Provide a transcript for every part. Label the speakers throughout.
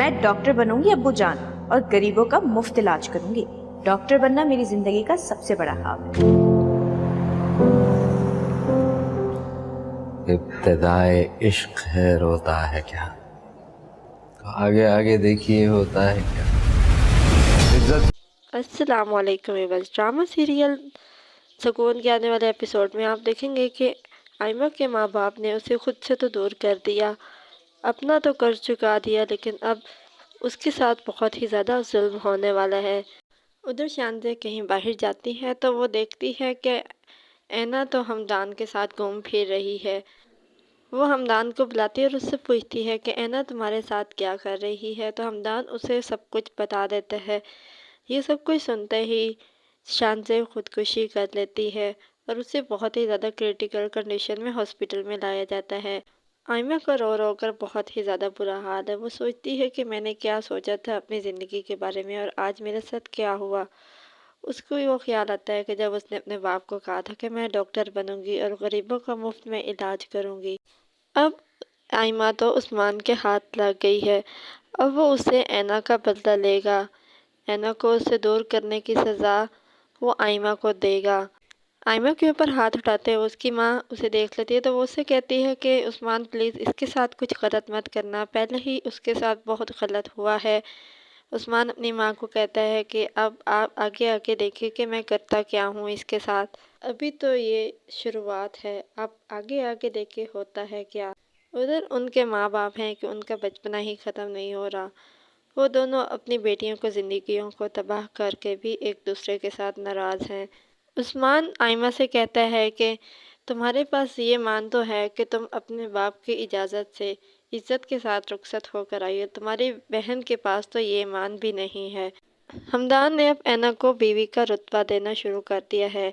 Speaker 1: मैं डॉक्टर बनूंगी अब्बू जान, और गरीबों का मुफ्त इलाज करूंगी। डॉक्टर बनना मेरी जिंदगी का सबसे बड़ा ख्वाब है।
Speaker 2: इब्तिदाए इश्क है रोता है क्या, तो आगे आगे देखिए होता है क्या। इज्जत
Speaker 3: अस्सलामुअलैकुम व्यूअर्स। ड्रामा सीरियल सुकून के आने वाले एपिसोड में आप देखेंगे कि आयमा के माँ बाप ने उसे खुद से तो दूर कर दिया, अपना तो कर्ज चुका दिया, लेकिन अब उसके साथ बहुत ही ज़्यादा जुल्म होने वाला है। उधर शानज़े कहीं बाहर जाती है तो वो देखती है कि ऐना तो हमदान के साथ घूम फिर रही है। वो हमदान को बुलाती है और उससे पूछती है कि ऐना तुम्हारे साथ क्या कर रही है, तो हमदान उसे सब कुछ बता देता है। ये सब कुछ सुनते ही शानज़ेब खुदकुशी कर लेती है और उसे बहुत ही ज़्यादा क्रिटिकल कंडीशन में हॉस्पिटल में लाया जाता है। आयमा का रो रो कर बहुत ही ज़्यादा बुरा हाल है। वो सोचती है कि मैंने क्या सोचा था अपनी ज़िंदगी के बारे में और आज मेरे साथ क्या हुआ। उसको वो ख्याल आता है कि जब उसने अपने बाप को कहा था कि मैं डॉक्टर बनूंगी और गरीबों का मुफ्त में इलाज करूंगी। अब आयमा तो उस्मान के हाथ लग गई है। अब वो उससे ऐना का बदला लेगा। ऐना को उससे दूर करने की सज़ा वो आयमा को देगा। आयमा के ऊपर हाथ उठाते हुए उसकी माँ उसे देख लेती है तो वो उससे कहती है कि उस्मान प्लीज़ इसके साथ कुछ गलत मत करना, पहले ही उसके साथ बहुत गलत हुआ है। उस्मान अपनी माँ को कहता है कि अब आप आगे आगे देखिए कि मैं करता क्या हूँ इसके साथ, अभी तो ये शुरुआत है, आप आगे आगे देखिए होता है क्या। उधर उनके माँ बाप हैं कि उनका बचपना ही ख़त्म नहीं हो रहा। वो दोनों अपनी बेटियों को ज़िंदगियों को तबाह करके भी एक दूसरे के साथ नाराज़ हैं। उस्मान आयमा से कहता है कि तुम्हारे पास ये मान तो है कि तुम अपने बाप की इजाज़त से इज़्ज़त के साथ रुखसत होकर आई हो, तुम्हारी बहन के पास तो ये मान भी नहीं है। हमदान ने अब ऐना को बीवी का रुतबा देना शुरू कर दिया है,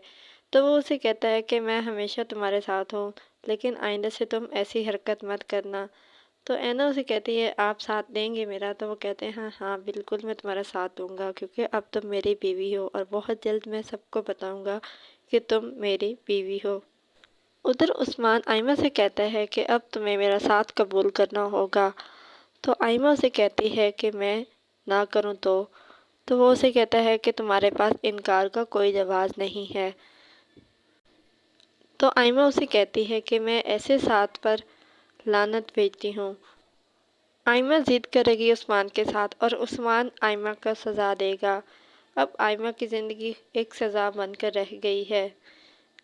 Speaker 3: तो वो उसे कहता है कि मैं हमेशा तुम्हारे साथ हूँ, लेकिन आइंदा से तुम ऐसी हरकत मत करना। तो ऐना उसे कहती है आप साथ देंगे मेरा, तो वो कहते हैं हाँ हाँ बिल्कुल मैं तुम्हारा साथ दूंगा, क्योंकि अब तुम मेरी बीवी हो और बहुत जल्द मैं सबको बताऊंगा कि तुम मेरी बीवी हो। उधर उस्मान आयमा से कहता है कि अब तुम्हें मेरा साथ कबूल करना होगा। तो आयमा उसे कहती है कि मैं ना करूं तो वो उसे कहता है कि तुम्हारे पास इनकार का कोई जवाब नहीं है। तो आयमा उसे कहती है कि मैं ऐसे साथ पर लानत भेजती हूँ। आयमा जिद करेगी उस्मान के साथ और उस्मान आयमा का सज़ा देगा। अब आयमा की ज़िंदगी एक सज़ा बनकर रह गई है।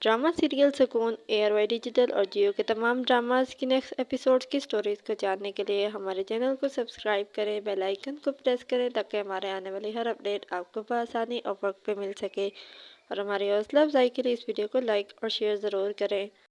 Speaker 3: ड्रामा सीरियल सुकून एयरवाई डिजिटल और जियो के तमाम ड्रामास की नेक्स्ट एपिसोड्स की स्टोरीज को जानने के लिए हमारे चैनल को सब्सक्राइब करें, बेल आइकन को प्रेस करें ताकि हमारे आने वाली हर अपडेट आपको बआसानी और वक्त पे मिल सके। और हमारी हौसला अफजाई के लिए इस वीडियो को लाइक और शेयर ज़रूर करें।